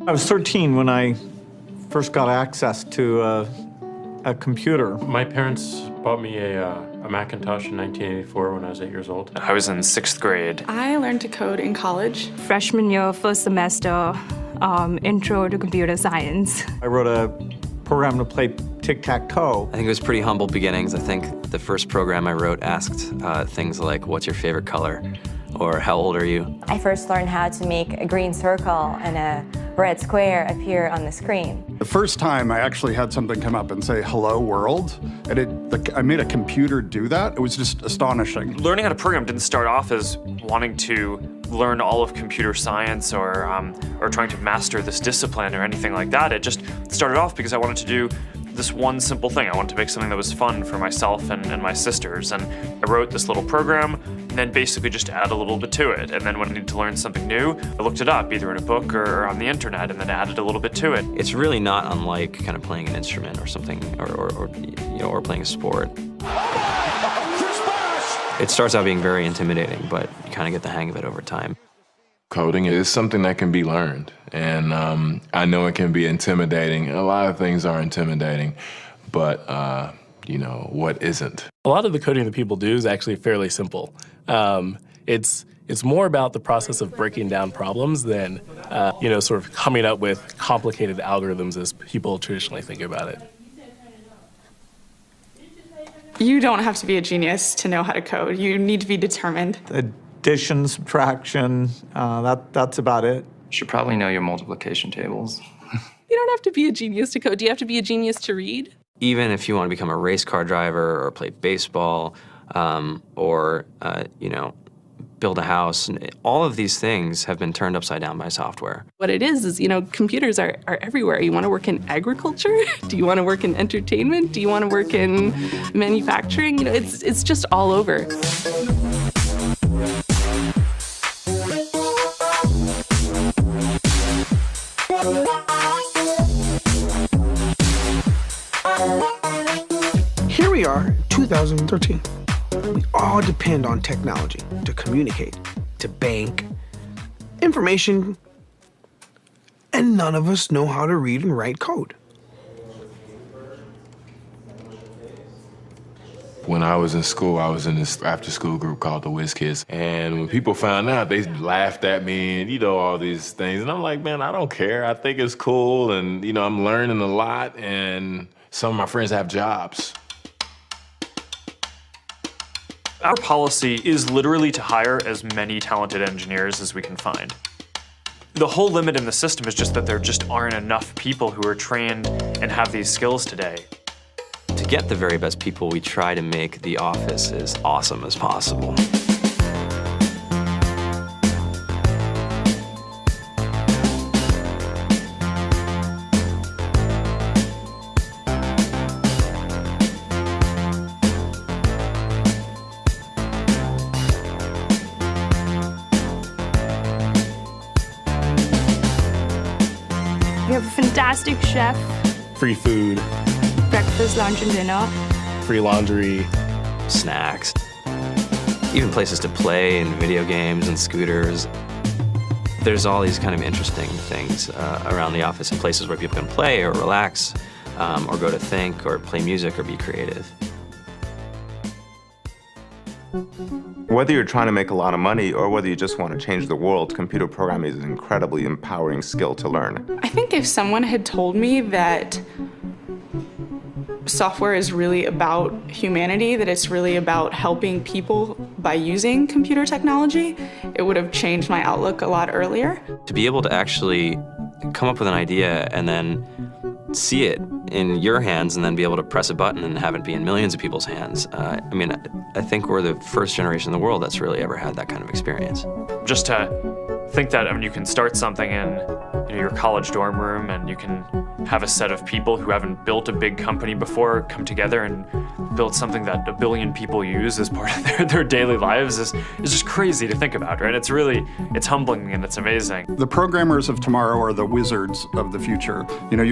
I was 13 when I first got access to a computer. My parents bought me a Macintosh in 1984 when I was 8 years old. I was in 6th grade. I learned to code in college. Freshman year, first semester, intro to computer science. I wrote a program to play tic-tac-toe. I think it was pretty humble beginnings. I think the first program I wrote asked things like, what's your favorite color? Or how old are you? I first learned how to make a green circle and a red square appear on the screen. The first time I actually had something come up and say, hello world, and I made a computer do that. It was just astonishing. Learning how to program didn't start off as wanting to learn all of computer science or trying to master this discipline or anything like that. It just started off because I wanted to do this one simple thing. I wanted to make something that was fun for myself and my sisters. And I wrote this little program and then basically just add a little bit to it. And then when I needed to learn something new, I looked it up either in a book or on the internet and then added a little bit to it. It's really not unlike kind of playing an instrument or something, or playing a sport. It starts out being very intimidating, but you kind of get the hang of it over time. Coding is something that can be learned, and I know it can be intimidating. A lot of things are intimidating, but what isn't? A lot of the coding that people do is actually fairly simple. It's more about the process of breaking down problems than, sort of coming up with complicated algorithms as people traditionally think about it. You don't have to be a genius to know how to code. You need to be determined. Addition, subtraction, that's about it. You should probably know your multiplication tables. You don't have to be a genius to code. Do you have to be a genius to read? Even if you want to become a race car driver or play baseball or build a house, all of these things have been turned upside down by software. What it is, computers are everywhere. You want to work in agriculture? Do you want to work in entertainment? Do you want to work in manufacturing? It's just all over. Here we are, 2013. We all depend on technology to communicate, to bank, information, and none of us know how to read and write code. When I was in school, I was in this after-school group called the Whiz Kids. And when people found out, they laughed at me and, all these things. And I'm like, man, I don't care. I think it's cool. And, I'm learning a lot. And some of my friends have jobs. Our policy is literally to hire as many talented engineers as we can find. The whole limit in the system is just that there just aren't enough people who are trained and have these skills today. To get the very best people, we try to make the office as awesome as possible. We have a fantastic chef, Free food, breakfast, lunch, and dinner. free laundry. Snacks, even places to play and video games and scooters. There's all these kind of interesting things around the office and places where people can play or relax or go to think or play music or be creative. Whether you're trying to make a lot of money or whether you just want to change the world, computer programming is an incredibly empowering skill to learn. I think if someone had told me that software is really about humanity, that it's really about helping people by using computer technology, it would have changed my outlook a lot earlier. To be able to actually come up with an idea and then see it in your hands and then be able to press a button and have it be in millions of people's hands. I think we're the first generation in the world that's really ever had that kind of experience. Just to think that you can start something in your college dorm room and you can have a set of people who haven't built a big company before come together and build something that 1 billion people use as part of their daily lives is just crazy to think about, right? It's humbling and it's amazing. The programmers of tomorrow are the wizards of the future. You're going